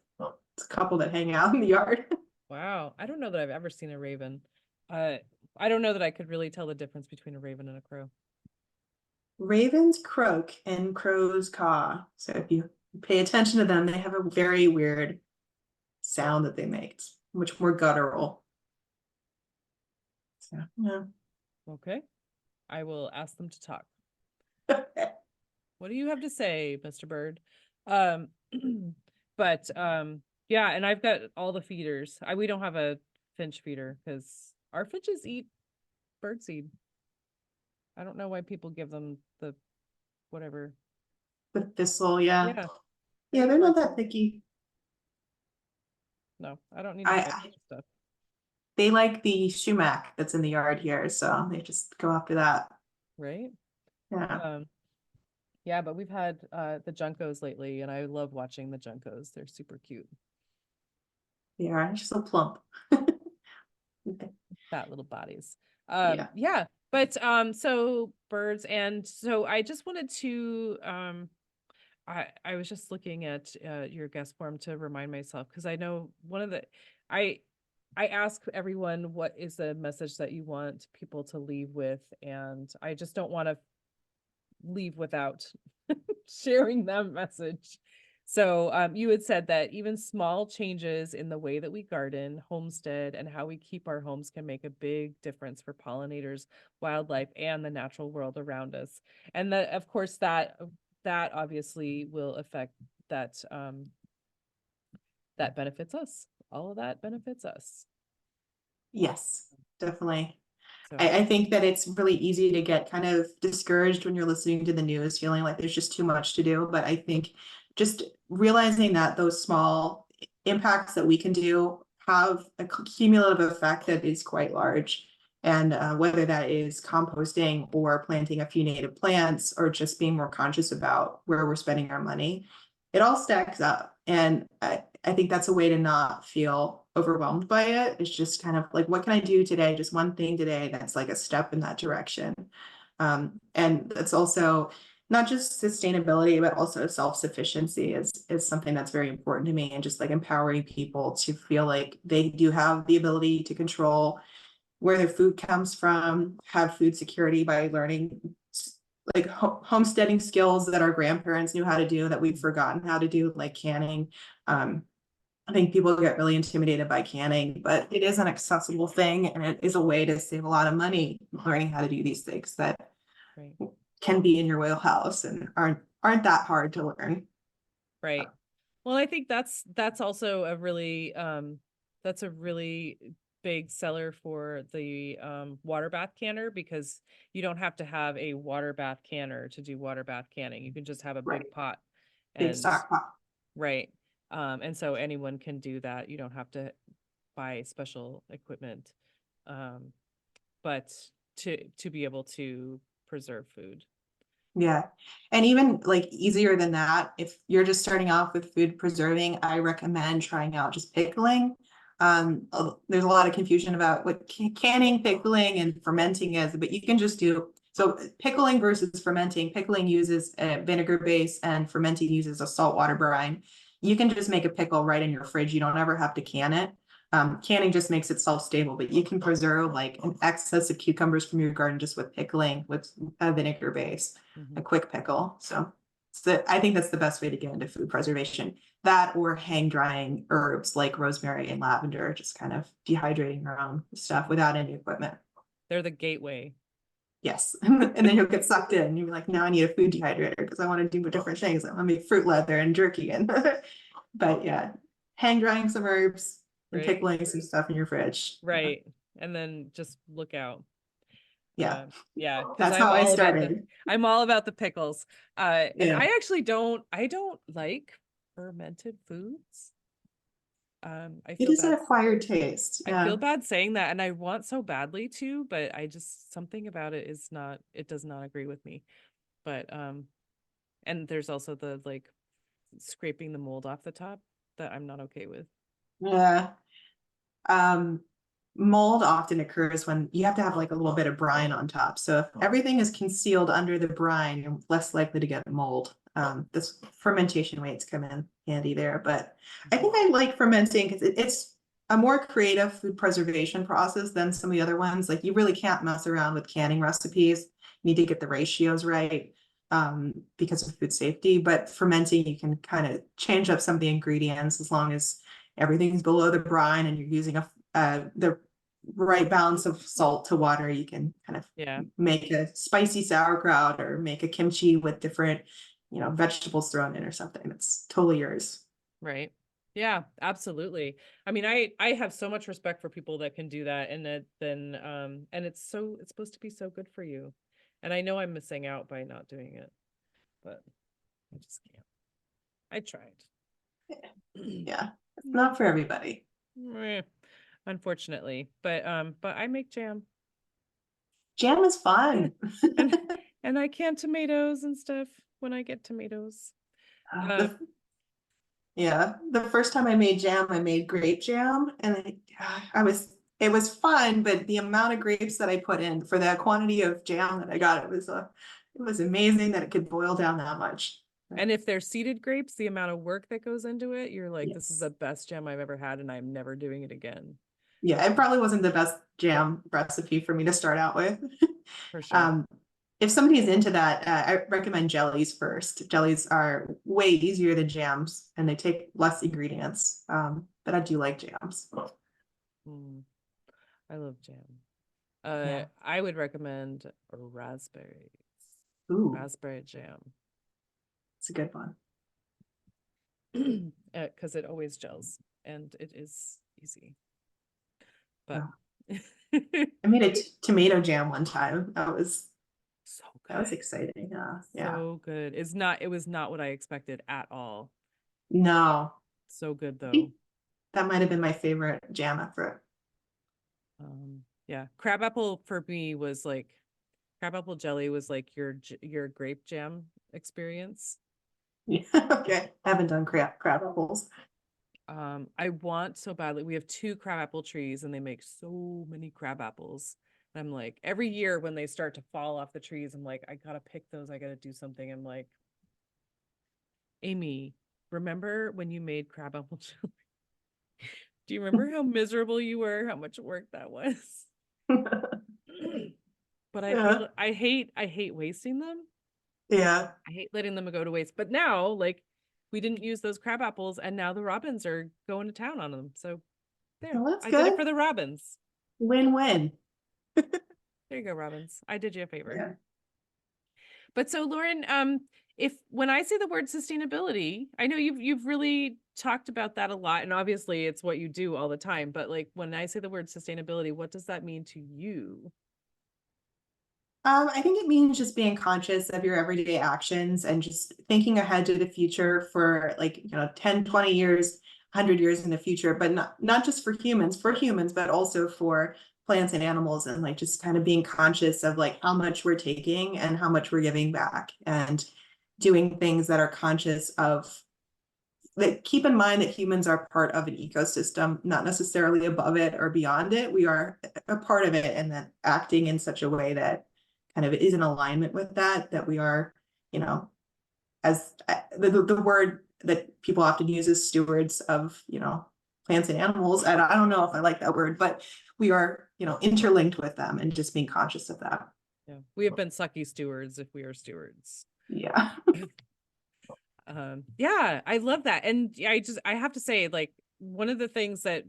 it's a couple that hang out in the yard. Wow. I don't know that I've ever seen a raven. Uh, I don't know that I could really tell the difference between a raven and a crow. Ravens croak and crows caw. So if you pay attention to them, they have a very weird sound that they make. It's much more guttural. So, yeah. Okay. I will ask them to talk. What do you have to say, Mr. Bird? Um, but yeah, and I've got all the feeders. We don't have a finch feeder because our finches eat birdseed. I don't know why people give them the whatever. The thistle, yeah. Yeah. Yeah, they're not that picky. No, I don't need to I, fight I stuff. they like the sumac that's in the yard here, so they just go after that. Right. Yeah. Yeah, but we've had the juncos lately, and I love watching the juncos. They're super cute. They are just so plump. Fat little bodies. Yeah. Yeah, but so birds, and so I just wanted to I was just looking at your guest form to remind myself, because I know one of the I I ask everyone what is the message that you want people to leave with, and I just don't want to leave without sharing that message. So you had said that even small changes in the way that we garden, homestead, and how we keep our homes can make a big difference for pollinators, wildlife, and the natural world around us. And that, of course, that obviously will affect that that benefits us. All of that benefits us. Yes, definitely. So I think that it's really easy to get kind of discouraged when you're listening to the news, feeling like there's just too much to do. But I think just realizing that those small impacts that we can do have a cumulative effect that is quite large. And whether that is composting or planting a few native plants or just being more conscious about where we're spending our money, it all stacks up. And I think that's a way to not feel overwhelmed by it. It's just kind of like, what can I do today? Just one thing today that's like a step in that direction. And that's also not just sustainability, but also self-sufficiency is something that's very important to me, and just like empowering people to feel like they do have the ability to control where their food comes from, have food security by learning like homesteading skills that our grandparents knew how to do that we've forgotten how to do, like canning. I think people get really intimidated by canning, but it is an accessible thing, and it is a way to save a lot of money learning how to do these things that right. can be in your wheelhouse and aren't that hard to learn. Right. Well, I think that's also a really that's a really big seller for the water bath canner, because you don't have to have a water bath canner to do water bath canning. You can just have a Right. big pot, Big and stock pot. right. And so anyone can do that. You don't have to buy special equipment. But to be able to preserve food. Yeah. And even like easier than that, if you're just starting off with food preserving, I recommend trying out just pickling. There's a lot of confusion about what canning, pickling, and fermenting is, but you can just do so. Pickling versus fermenting. Pickling uses a vinegar base, and fermenting uses a saltwater brine. You can just make a pickle right in your fridge. You don't ever have to can it. Canning just makes it self-stable, but you can preserve like an excess of cucumbers from your garden just with pickling with a vinegar base, a quick pickle. So I think that's the best way to get into food preservation. That or hang drying herbs like rosemary and lavender, just kind of dehydrating your own stuff without any equipment. They're the gateway. Yes. And then you'll get sucked in. You'll be like, now I need a food dehydrator because I want to do different things. I want to make fruit leather and jerky. And but yeah, hang drying some herbs and Right. pickling some stuff in your fridge. Right. And then just look out. Yeah. Yeah, because That's how I started. I'm all about the pickles. And Yeah. I actually don't like fermented foods. I It feel is an bad. acquired taste. I feel Yeah. bad saying that, and I want so badly to, but I just, something about it is not, it does not agree with me. But and there's also the like scraping the mold off the top that I'm not okay with. Yeah. Um, Mold often occurs when you have to have like a little bit of brine on top. So if everything is concealed under the brine, you're less likely to get mold. This fermentation weights come in handy there, but I think I like fermenting because it's a more creative food preservation process than some of the other ones. Like you really can't mess around with canning recipes. You need to get the ratios right because of food safety. But fermenting, you can kind of change up some of the ingredients as long as everything's below the brine and you're using the right balance of salt to water. You can kind of Yeah. make a spicy sauerkraut or make a kimchi with different, vegetables thrown in or something. It's totally yours. Right. Yeah, absolutely. I mean, I have so much respect for people that can do that, and and it's supposed to be so good for you. And I know I'm missing out by not doing it. but I just can't. I tried. Yeah, it's not for everybody. Unfortunately, but I make jam. Jam is fun. and and I can tomatoes and stuff when I get tomatoes. Yeah, the first time I made jam, I made grape jam, and it was fun, but the amount of grapes that I put in for the quantity of jam that I got, it was amazing that it could boil down that much. And if they're seeded grapes, the amount of work that goes into it, you're like, this is Yes. the best jam I've ever had, and I'm never doing it again. Yeah, it probably wasn't the best jam recipe for me to start out with. For sure. If somebody is into that, I recommend jellies first. Jellies are way easier than jams, and they take less ingredients. But I do like jams. I love jam. Yeah. I would recommend raspberries. Ooh, Raspberry jam. it's a good one. Because it always gels and it is easy. But Oh. I made a tomato jam one time. That was so good. That was exciting. Yeah. So good. It was not what I expected at all. No. So good though. That might have been my favorite jam ever. Yeah. Crabapple for me was like crabapple jelly was like your grape jam experience. Yeah. Okay. I haven't done crab apples. I want so badly. We have 2 crabapple trees and they make so many crab apples. And I'm like, every year when they start to fall off the trees, I'm like, I gotta pick those. I gotta do something. I'm like, Amy, remember when you made crabapple jelly? Do you remember how miserable you were? How much work that was? But I hate wasting them. Yeah. I hate letting them go to waste. But now, like, we didn't use those crab apples, and now the robins are going to town on them. So there, Well, that's I good. did it for the robins. Win-win. There you go, robins. I did you a favor. Yeah. But so, Lauren, if when I say the word sustainability, I know you've really talked about that a lot, and obviously it's what you do all the time. But like when I say the word sustainability, what does that mean to you? I think it means just being conscious of your everyday actions and just thinking ahead to the future for 10, 20 years, 100 years in the future, but not just for humans, but also for plants and animals, and like just kind of being conscious of like how much we're taking and how much we're giving back, and doing things that are conscious of that. Keep in mind that humans are part of an ecosystem, not necessarily above it or beyond it. We are a part of it, and then acting in such a way that kind of is in alignment with that we are, as the word that people often use is stewards of, plants and animals. And I don't know if I like that word, but we are, interlinked with them, and just being conscious of that. Yeah, we have been sucky stewards if we are stewards. Yeah. Yeah, I love that. And I have to say, like, one of the things that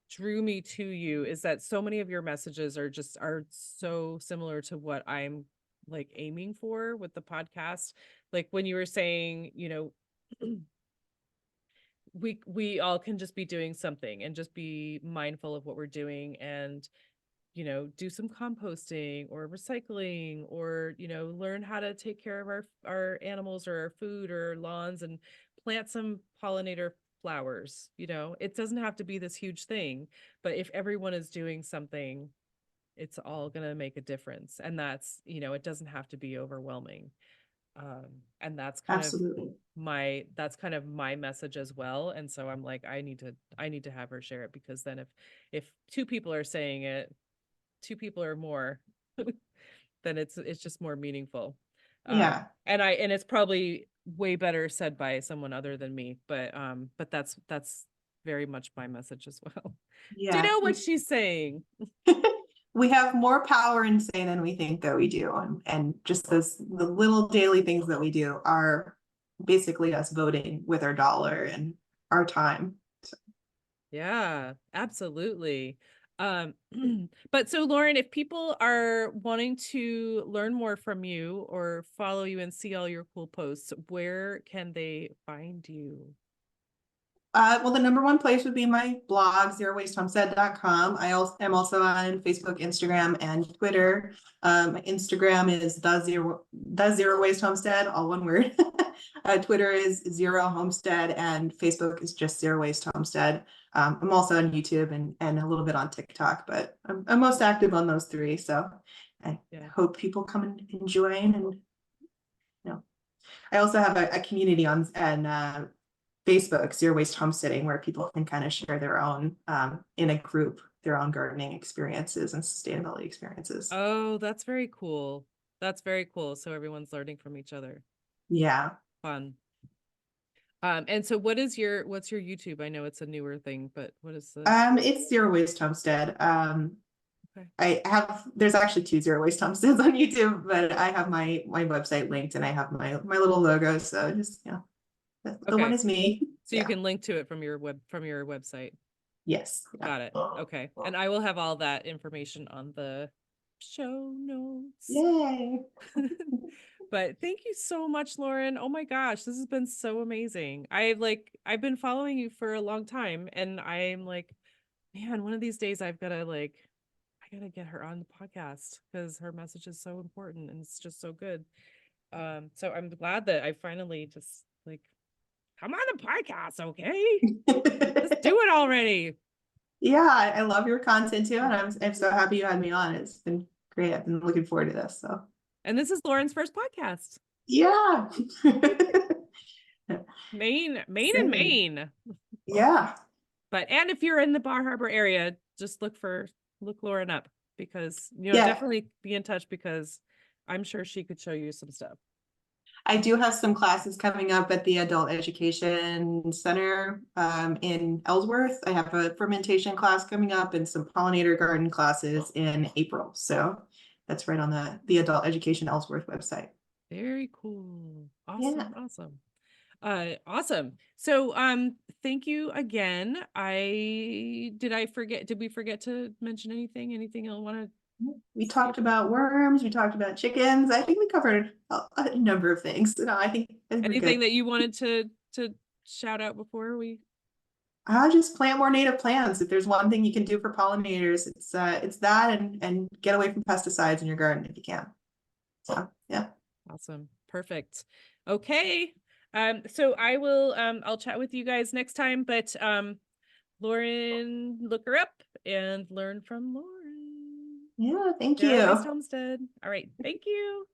drew me to you is that so many of your messages are so similar to what I'm like aiming for with the podcast. Like when you were saying, we all can just be doing something and just be mindful of what we're doing, and do some composting or recycling, or learn how to take care of our animals or our food or lawns, and plant some pollinator flowers. It doesn't have to be this huge thing, but if everyone is doing something, it's all going to make a difference. And that's, it doesn't have to be overwhelming. And that's kind Absolutely. of my message as well. And so I'm like, I need to have her share it, because then if 2 people are saying it, 2 people or more, then it's just more meaningful. Yeah. And it's probably way better said by someone other than me, but that's very much my message as well. Yeah. Do you know what she's saying? We have more power and say than we think that we do. And just the little daily things that we do are basically us voting with our dollar and our time. So. Yeah, absolutely. But so Lauren, if people are wanting to learn more from you or follow you and see all your cool posts, where can they find you? Well, the number one place would be my blog, 𝗤𝗿cie𝗂𝘁.com. I also am also on Facebook, Instagram, and Twitter. My Instagram is the zero waste homestead, all one word. Twitter is Zero Homestead, and Facebook is just Zero Waste Homestead. I'm also on YouTube and a little bit on TikTok, but I'm most active on those three. So I hope people come and join. And I also have a community on Facebook, Zero Waste Homesteading, where people can kind of share their own in a group, their own gardening experiences and sustainability experiences. Oh, that's very cool. That's very cool. So everyone's learning from each other. Yeah. Fun. And so what's your YouTube? I know it's a newer thing, but what is the It's Zero Waste Homestead. Okay. There's actually two Zero Waste Homesteads on YouTube, but I have my website linked and I have my little logo. So just, the one is me. So you can link to it from your website. Yes. Got it. Okay. And I will have all that information on the show notes. Yay. But thank you so much, Lauren. Oh my gosh, this has been so amazing. I've been following you for a long time, and I'm like, man, one of these days I gotta get her on the podcast because her message is so important and it's just so good. So I'm glad that I finally just come on the podcast, okay? Let's do it already. Yeah, I love your content too, and I'm so happy you had me on. It's been great. I've been looking forward to this. So, and this is Lauren's first podcast. Yeah. Maine and Maine. Yeah. And if you're in the Bar Harbor area, just look Lauren up, because definitely be in touch, because I'm sure she could show you some stuff. I do have some classes coming up at the Adult Education Center in Ellsworth. I have a fermentation class coming up and some pollinator garden classes in April. So that's right on the Adult Education Ellsworth website. Very cool. Awesome. Yeah. Awesome. So thank you again. Did we forget to mention anything I want to? We talked about worms, we talked about chickens. I think we covered a number of things. I think anything that you wanted to shout out before we just plant more native plants. If there's one thing you can do for pollinators, it's that, and get away from pesticides in your garden if you can. So yeah. Awesome. Perfect. Okay. So I will I'll chat with you guys next time, but Lauren, look her up and learn from Lauren. Yeah, thank you. Zero Waste Homestead. All right. Thank you.